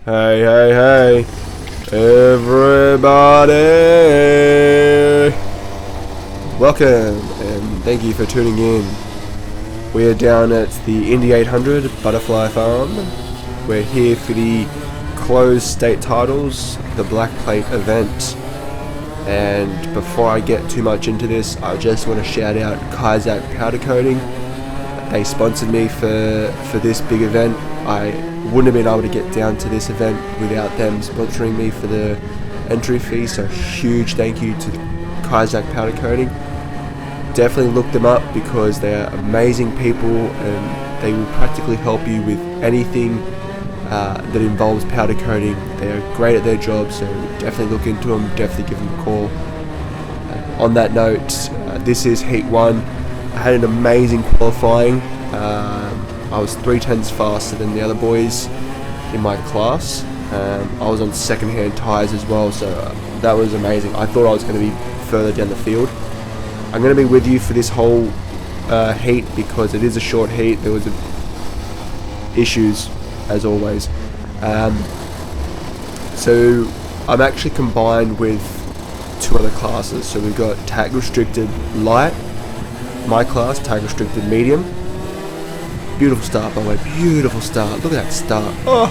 Hey, hey, hey, everybody! Welcome, and thank you for tuning in. We're down at the Indy 800 Butterfly Farm. We're here for the closed state titles, the Black Plate event. And before I get too much into this, I just want to shout out Kaisak Powder Coating. They sponsored me for this big event. I wouldn't have been able to get down to this event without them sponsoring me for the entry fee, so huge thank you to Kaisak Powder Coating. Definitely look them up because they're amazing people and they will practically help you with anything that involves powder coating. They're great at their job, so definitely look into them, definitely give them a call. On that note, this is Heat 1. I had an amazing qualifying. I was 3/10 faster than the other boys in my class. I was on second-hand tyres as well, so that was amazing. I thought I was going to be further down the field. I'm going to be with you for this whole heat because it is a short heat. There was issues, as always. So I'm actually combined with two other classes. So we've got tag restricted light, my class, tag restricted medium. Beautiful start, by the way, beautiful start. Look at that start. Oh,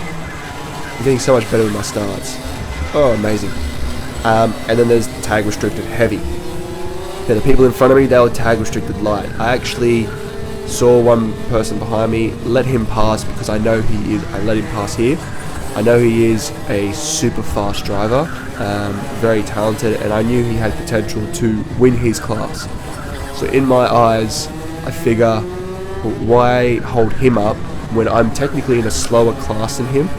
I'm getting so much better with my starts. Oh, amazing. And then there's tag restricted heavy. Now the people in front of me, they were tag restricted light. I actually saw one person behind me, let him pass because I know he is, I let him pass here. I know he is a super fast driver, very talented, and I knew he had potential to win his class. So in my eyes, I figure, why hold him up when I'm technically in a slower class than him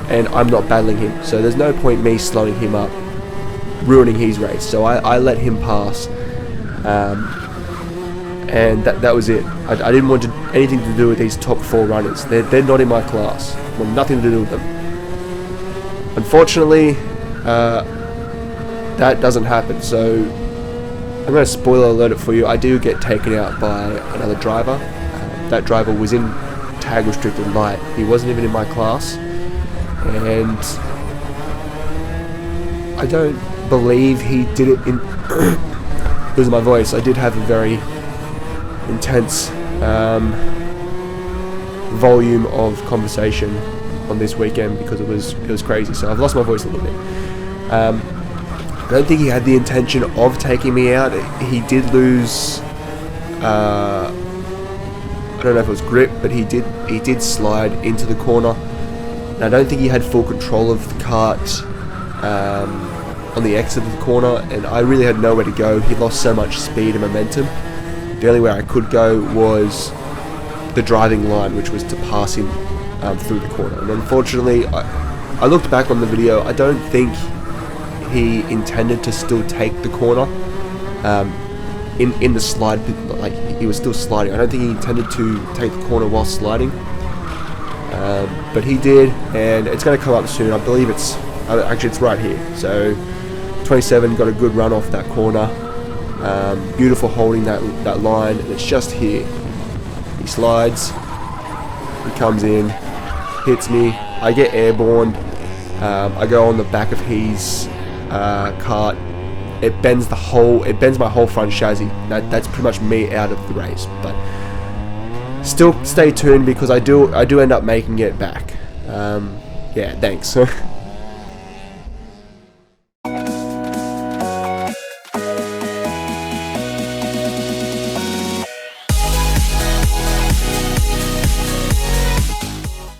and I'm not battling him? So there's no point me slowing him up, ruining his race. So I let him pass, and that was it. I didn't want anything to do with these top four runners. They're not in my class. I want nothing to do with them. Unfortunately, that doesn't happen. So I'm going to spoiler alert it for you. I do get taken out by another driver. That driver was in tag restricted light. He wasn't even in my class, and I don't believe he did it in losing my voice. I did have a very intense volume of conversation on this weekend because it was crazy. So I've lost my voice a little bit. I don't think he had the intention of taking me out. He did lose. I don't know if it was grip, but he did slide into the corner. And I don't think he had full control of the cart on the exit of the corner, and I really had nowhere to go. He lost so much speed and momentum. The only way I could go was the driving line, which was to pass him through the corner. And unfortunately, I looked back on the video. I don't think he intended to still take the corner in the slide, like he was still sliding. I don't think he intended to take the corner while sliding, but he did, and it's going to come up soon. I believe it's actually it's right here. So 27 got a good run off that corner. Beautiful holding that line, and it's just here. He slides, he comes in, hits me, I get airborne. I go on the back of his cart. It bends my whole front chassis. That's pretty much me out of the race. But still, stay tuned because I do end up making it back. Yeah, thanks.